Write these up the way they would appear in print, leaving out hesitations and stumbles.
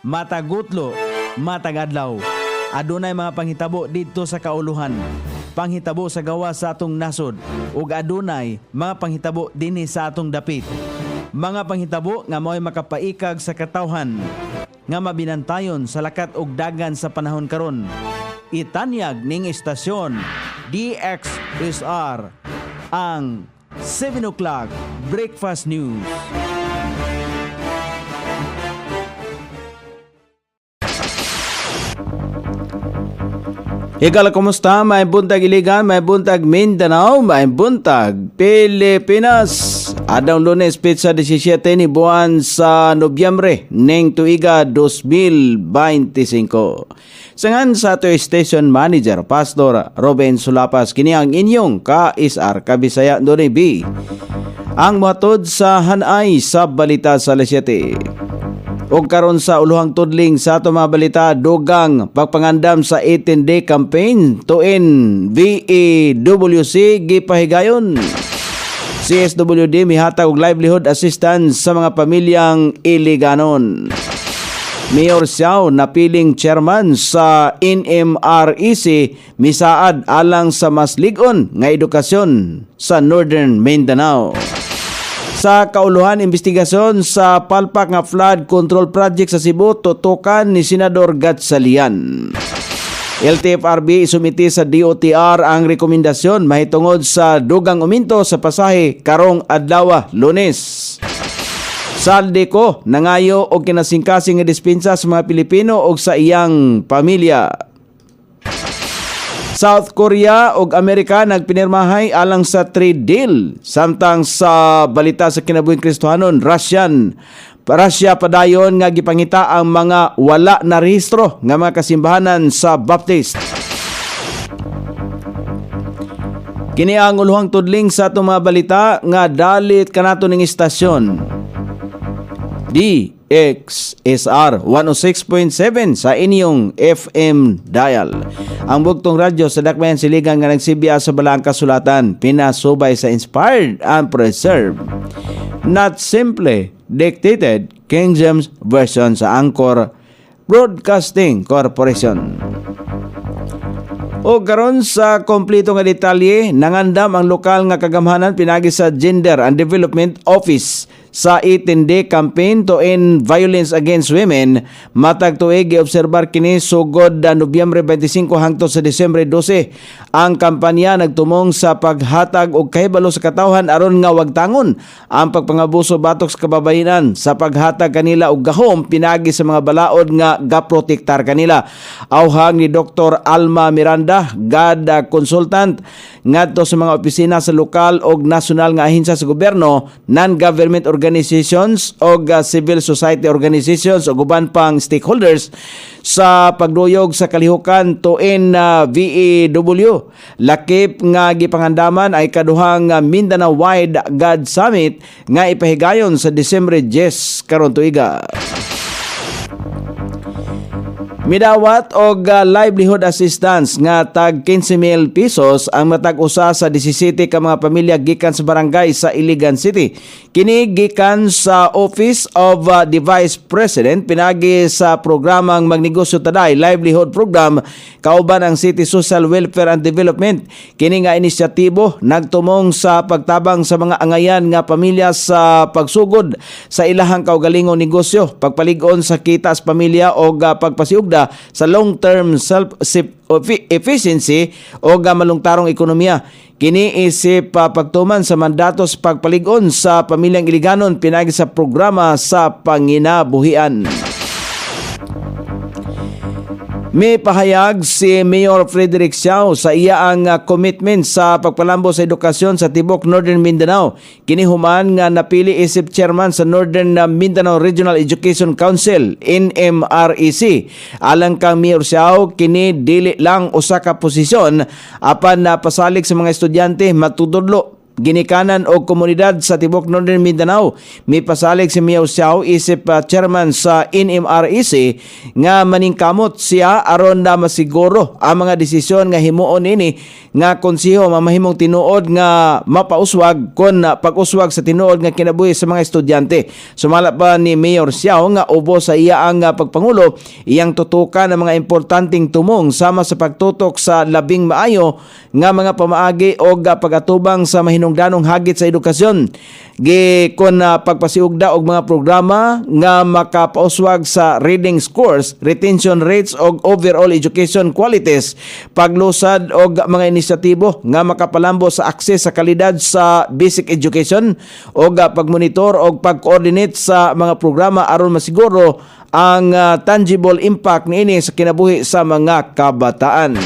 matagutlo, matagadlaw. Adunay mga panghitabo dito sa kauluhan, panghitabo sa gawa sa atong nasod, ug adunay mga panghitabo dinhi sa atong dapit. Mga panghitabo nga mo'y makapaikag sa katawhan, nga mabinantayon sa lakat ug dagan sa panahon karon. Itanyag ning istasyon DXSR ang 7 o'clock Breakfast News. Ikala, kumusta? May buntag Iligan, may buntag Mindanao, may buntag Pilipinas. Adang Lunes, Pizza 17 ni buwan sa Nobyembre, ning tuiga 2025. Sangan sa ato Station Manager, Pastor Ruben Sulapas, kini ang inyong ka-isar Kabisaya Doni B. Ang matod sa hanay sa balita sa Lesiete. O karon sa uluhang tudling sa ato mga balita, dugang pagpangandam sa 18-day campaign tuin VEWC gipahigayon. CSWD mihatag og livelihood assistance sa mga pamilyang Iliganon. Mayor Siao napiling chairman sa NMREC misaad alang sa mas ligon nga edukasyon sa Northern Mindanao. Sa kauluhan investigasyon sa palpak nga flood control project sa Cebu, tutukan ni Senador Gatchalian. LTFRB isumiti sa DOTR ang rekomendasyon mahitungod sa dugang uminto sa pasahe karong adlaw Lunes. Saldeco nangayo og kinasingkasing nga dispensa sa mga Pilipino og sa iyang pamilya. South Korea ug Amerika nagpinirmahay alang sa trade deal. Samtang sa balita sa kinabuhing Kristohanon, Russia padayon nga gipangita ang mga wala na rehistro nga mga kasimbahanan sa Baptist. Kini ang uluhang tudling sa atong mga balita nga dalit kanato ning istasyon DXSR 106.7 sa inyong FM dial. Ang bugtong radyo sa dakmayan siligan nga nagsibya sa balaang kasulatan, pinasubay sa inspired and preserved, not simply dictated King James Version sa Anchor Broadcasting Corporation. O karon sa kompleto nga detalye, nangandam ang lokal nga kagamhanan pinagi sa Gender and Development Office sa 18-day campaign to end violence against women. Matag tuig giobserbar kini sugod Nobyembre 25 hangtod sa Disyembre 12. Ang kampanya nagtumong sa paghatag og kahibalo sa katawhan aron nga wagtangon ang pagpangabuso batok sa kababayenan, sa paghatag kanila og gahom pinagi sa mga balaod nga gaprotektar kanila. Awhang ni Dr. Alma Miranda, GAD consultant ngadto sa mga opisina sa lokal og nasyonal nga ahensya sa gobyerno, non-government organizations o civil society organizations o uban pang stakeholders sa pagduyog sa kalihukan tuin VEW. Lakip nga gipangandaman ay kaduhang Mindanao Wide God Summit nga ipahigayon sa Disyembre 10 karon tuiga. Midawat og livelihood assistance nga tag 15,000 pesos ang matag-usa sa 17 ka mga pamilya gikan sa barangay sa Iligan City. Kini gikan sa Office of the Vice President pinagi sa programang Magnegosyo Taday Livelihood Program kauban ang City Social Welfare and Development. Kini nga inisyatibo nagtumong sa pagtabang sa mga angayan nga pamilya sa pagsugod sa ilahang kaugalingong negosyo, pagpalig-on sa kita sa pamilya o pagpasiugda sa long-term self-efficiency o malungtarong ekonomiya. Kini isip pagtuman sa mandatos pagpalig-on sa pamilyang Iliganon pinagi sa programa sa panginabuhian. May pahayag si Mayor Frederick Siao sa iya ang commitment sa pagpalambo sa edukasyon sa tibok Northern Mindanao. Kini human nga napili isip chairman sa Northern Mindanao Regional Education Council NMREC. Alang kang Mayor Siao, kini dili lang usa ka posisyon apan napasalig sa mga estudyante matudlo ginikanan og komunidad sa tibok Northern Mindanao. Mipasalig si Miao Xiao isip chairman sa NMREC nga maningkamot siya aron na masiguro ang mga desisyon nga himuon ini nga konseho mamahimong tinuod nga mapauswag kon pag-uswag sa tinuod nga kinabuhi sa mga estudyante. Sumala pa ni Mayor Xiao nga ubos sa iya ang pagpangulo iyang tutukan ang mga importanteng tumong sama sa pagtutok sa labing maayo nga mga pamaagi o pagatubang sa mahinungdanong hagit sa edukasyon. Kon pagpasiugda og mga programa nga makapauswag sa reading scores, retention rates og overall education qualities, paglusad og mga inisyatibo nga makapalambo sa akses sa kalidad sa basic education og pagmonitor og pag-coordinate sa mga programa aron masiguro ang tangible impact niini sa kinabuhi sa mga kabataan.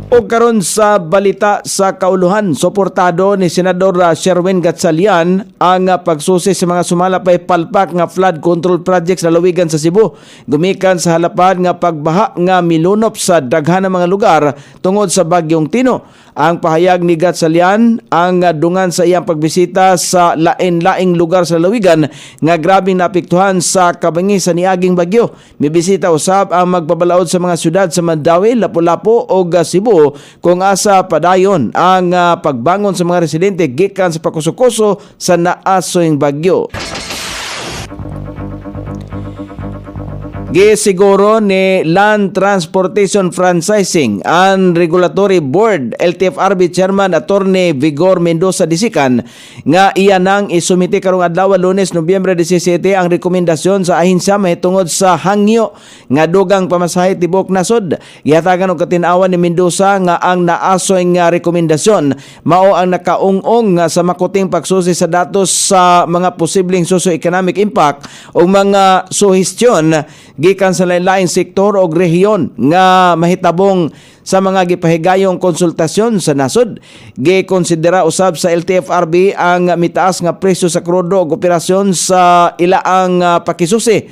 O karon sa balita sa kauluhan, suportado ni Senador Sherwin Gatchalian ang pagsusi sa mga sumalapay palpak nga flood control projects sa lawigan sa Cebu. Gumikan sa halapad nga pagbaha nga milunop sa daghan ng mga lugar tungod sa bagyong Tino. Ang pahayag ni Gatchalian ang dungan sa iyang pagbisita sa lain-laing lugar sa lawigan nga grabing naapektuhan sa kabangi sa niaging bagyo. Mibisita usab ang magbabalaod sa mga syudad sa Mandawi, Lapu-Lapu o Cebu kung asa padayon ang pagbangon sa mga residente gikan sa pakusukuso sa naasoyng bagyo. Gisiguro ni Land Transportation Franchising and Regulatory Board LTFRB Chairman Attorney Vigor Mendoza Disikan nga iya nang isumite karong adlaw Lunes Nobyembre 17 ang rekomendasyon sa ahinsya mahitungod sa hangyo nga dugang pamasahe tibok nasod. Gihatagan og katin-awan ni Mendoza nga ang naasoy nga rekomendasyon mao ang nakaung-ong sa makuting pagsusi sa datos sa mga posibleng socio-economic impact o mga suhestyon gikan sa lain-laing sektor o rehiyon nga mahitabong sa mga gipahigayong konsultasyon sa nasod. Gikonsidera usab sa LTFRB ang mitaas nga presyo sa krudo ug operasyon sa ilaang pakisusi.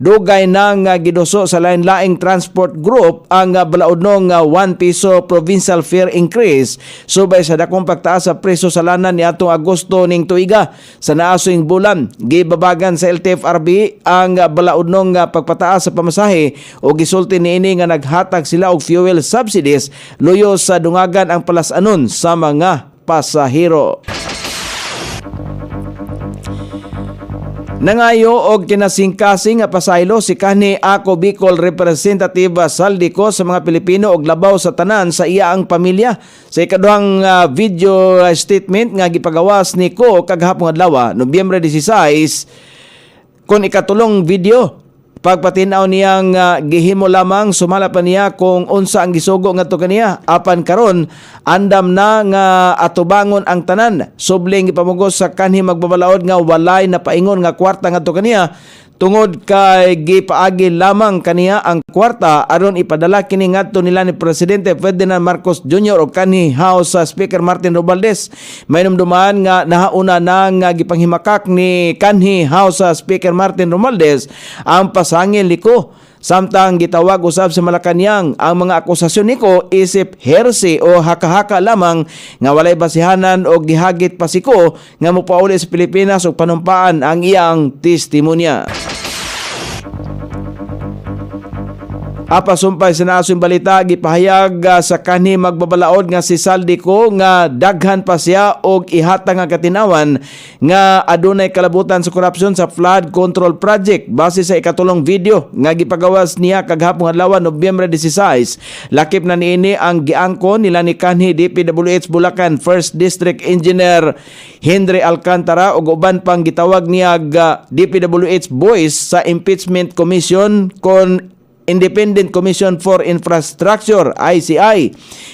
Dugay nang giduso sa lain-laing transport group ang balaodnong 1 peso provincial fare increase subay sa dakong pagtaas sa presyo sa lanan niadtong Agosto ning tuiga. Sa naasoing bulan, gibabagan sa LTFRB ang balaodnong pagpataas sa pamasahe o gisulti niini nga naghatag sila og fuel subsidies luyo sa dungagan ang palasanon sa mga pasahero. Nangayo og kinasingkasing nga pasaylo si kanhi Ako Bicol Representative Saldico sa mga Pilipino og labaw sa tanan sa iya ang pamilya. Sa ikaduhang video statement nga gipagawas ni Ko kagahapon adlaw Nobyembre 16 kon ikatulong video pagpatinaw niyang gihimo lamang sumala pa niya kung unsa ang gisugo ngadto kaniya apan karon andam na nga atubangon ang tanan subling gipamugos sa kanhi magbabalaod nga walay na paingon nga kwarta ngadto kaniya tungod kay gipaagi lamang kaniya ang kwarta aron ipadala kini ngadto nila ni Presidente Ferdinand Marcos Jr. o kanhi House Speaker Martin Romualdez. Mainumduman nga nahauna na nga gipanghimakak ni kanhi House Speaker Martin Romualdez ang pasangil liko. Samtang gitawag usab sa Malacañang ang mga akusasyon niko isip heresy o haka-haka lamang nga walay basihanan o gihagit pa siko nga mopauli sa Pilipinas ug panumpaan ang iyang testimonya. Apasumpay sa nasong balita, gipahayag sa kanhi magbabalaod nga si Saldico nga daghan pa siya og ihatag nga katinawan nga adunay kalabutan sa korupsyon sa flood control project. Base sa ikatulong video nga gipagawas niya kaghapon adlaw Nobyembre 16, lakip na niini ang giangkon nila ni kanhi DPWH Bulacan 1st District Engineer Henry Alcantara ug uban pang gitawag niya DPWH Boys sa Impeachment Commission kon Independent Commission for Infrastructure ICI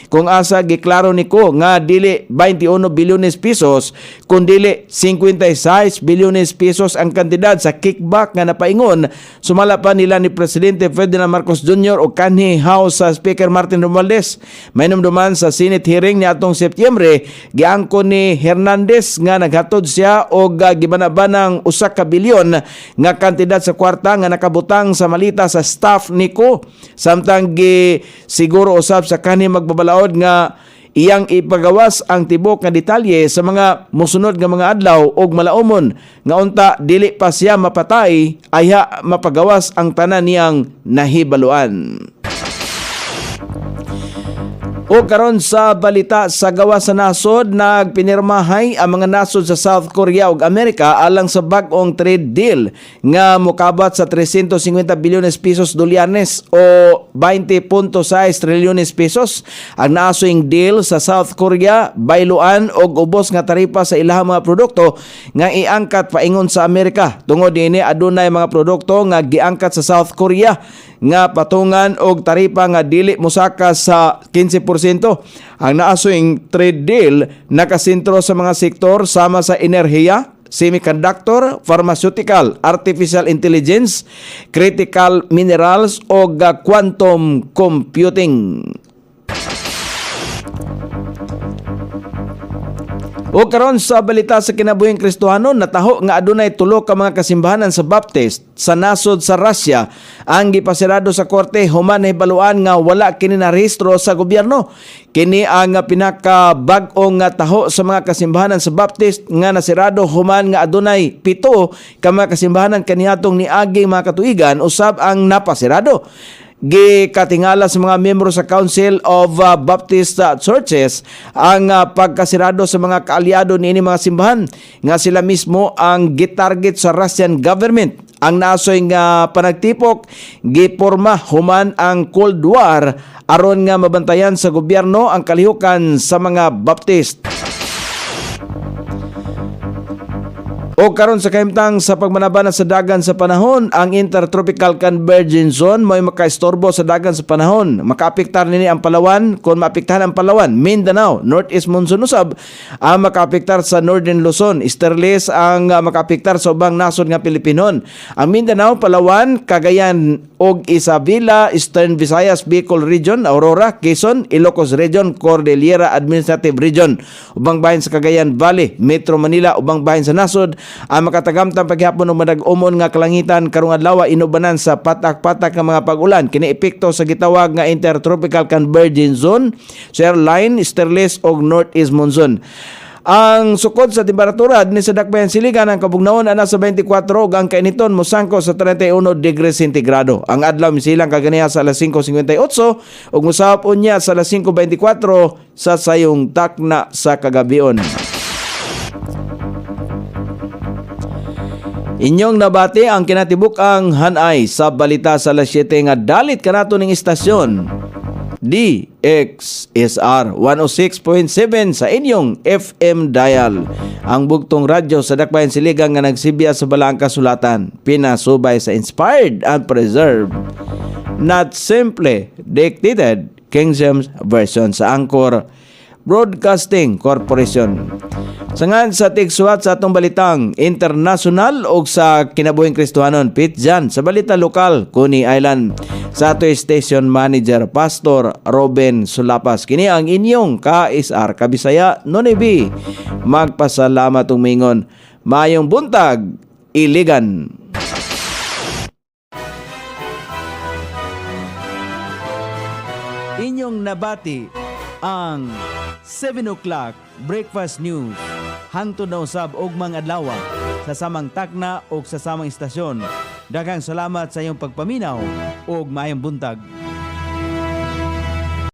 kung asa giklaro niko nga dili 21 bilyones pesos kundi 56 bilyones pesos ang kantidad sa kickback nga napaingon sumala pa nila ni Presidente Ferdinand Marcos Jr. o kanhi House Speaker Martin Romualdez. Mainumduman sa Senate hearing ni atong Setyembre giangkon ni Hernandez nga naghatod siya og gibanabanang 1 ka bilyon nga kantidad sa kwarta nga nakabutang sa malita sa staff niko samtang siguro usab sa kanhi magbabalaod nga iyang ipagawas ang tibok nga detalye sa mga mosunod nga mga adlaw og malaumon nga unta dili pa siya mapatay ayha mapagawas ang tanan niyang nahibaluan. O karon sa balita sa gawas sa nasod, nagpinirmahay ang mga nasod sa South Korea ug Amerika alang sa bag-ong trade deal nga mokabat sa 350 bilyones pesos dolyanes o 20.6 trilyones pesos. Ang naasoing deal sa South Korea bayluan og ubos nga taripa sa ilahang mga produkto nga iangkat paingon sa Amerika. Tungod dinhi adunay mga produkto nga giangkat sa South Korea nga patungan og taripa nga dili mosaka sa 15%. Ang naasoing trade deal nakasentro sa mga sektor sama sa enerhiya, semiconductor, pharmaceutical, artificial intelligence, critical minerals o quantum computing. O karon sa balita sa kinabuhing Kristohanon, nataho nga adunay tulo ka mga kasimbahanan sa Baptist sa nasod sa Russia ang gipasirado sa korte human nahibaluan nga wala kini narehistro sa gobyerno. Kini ang pinakabag-ong nga taho sa mga kasimbahanan sa Baptist nga nasirado human nga adunay 7 ka mga kasimbahanan kaniadtong niaging mga katuigan usab ang napasirado. Gikatingala sa mga miyembro sa Council of Baptist Churches ang pagkasirado sa mga kaalyado niini mga simbahan nga sila mismo ang gitarget sa Russian government. Ang nasoy nga panagtipok giporma human ang Cold War aron nga mabantayan sa gobyerno ang kalihukan sa mga Baptist. O karon sa kahimtang sa pagmanabana sa dagan sa panahon, ang Intertropical Convergence Zone may makaistorbo sa dagan sa panahon. Makaapektar nini ang Palawan, kung maapektahan ang Palawan, Mindanao, Northeast Monsoon usab ang makaapektar sa Northern Luzon, Easterlies ang makaapektar sa ubang nasod nga Pilipinon. Ang Mindanao, Palawan, Cagayan og Isabela, Eastern Visayas, Bicol Region, Aurora, Quezon, Ilocos Region, Cordillera Administrative Region, ubang bahin sa Cagayan Valley, Metro Manila, ubang bahin sa nasod ang makatagamtang paghapon ng madag-umon nga kalangitan karong adlaw inubanan sa patak-patak nga mga pag-ulan kini epekto sa gitawag nga Intertropical Convergence Zone, Shoreline, Easterlies ug Northeast Monsoon. Ang sukod sa temperatura dinhi sa dakbayan siligan ang kabugnaon ana sa 24 ug ang kainiton mosangko sa 31 degrees sentigrado. Ang adlaw misilang kaganiha sa alas 5:58 ug mosahop unya sa alas 5:24 sa sayong takna sa kagabion. Inyong nabati ang kinatibuk-ang hanay sa balita sa alas 7 nga dalit kanato ning istasyon DXSR 106.7 sa inyong FM dial. Ang bugtong radyo sa dakbayan siligang nga nagsibya sa balaang kasulatan, pinasubay sa inspired and preserved, not simply dictated King James Version sa Anchor Broadcasting Corporation. Sangan sa tigsuwat sa atong balitang international o sa kinabuhing Kristohanon, Pitjan sa balita lokal, Coney Island. Sa ato station manager, Pastor Robin Sulapas. Kini ang inyong KSR Kabisaya Nonibi. Magpasalamat umingon. Mayong buntag, Iligan. Inyong nabati ang 7 o'clock breakfast news hangtod na usab og mga adlaw sa samang takna o sa samang istasyon. Daghang salamat sa iyong pagpaminaw ug maayong buntag.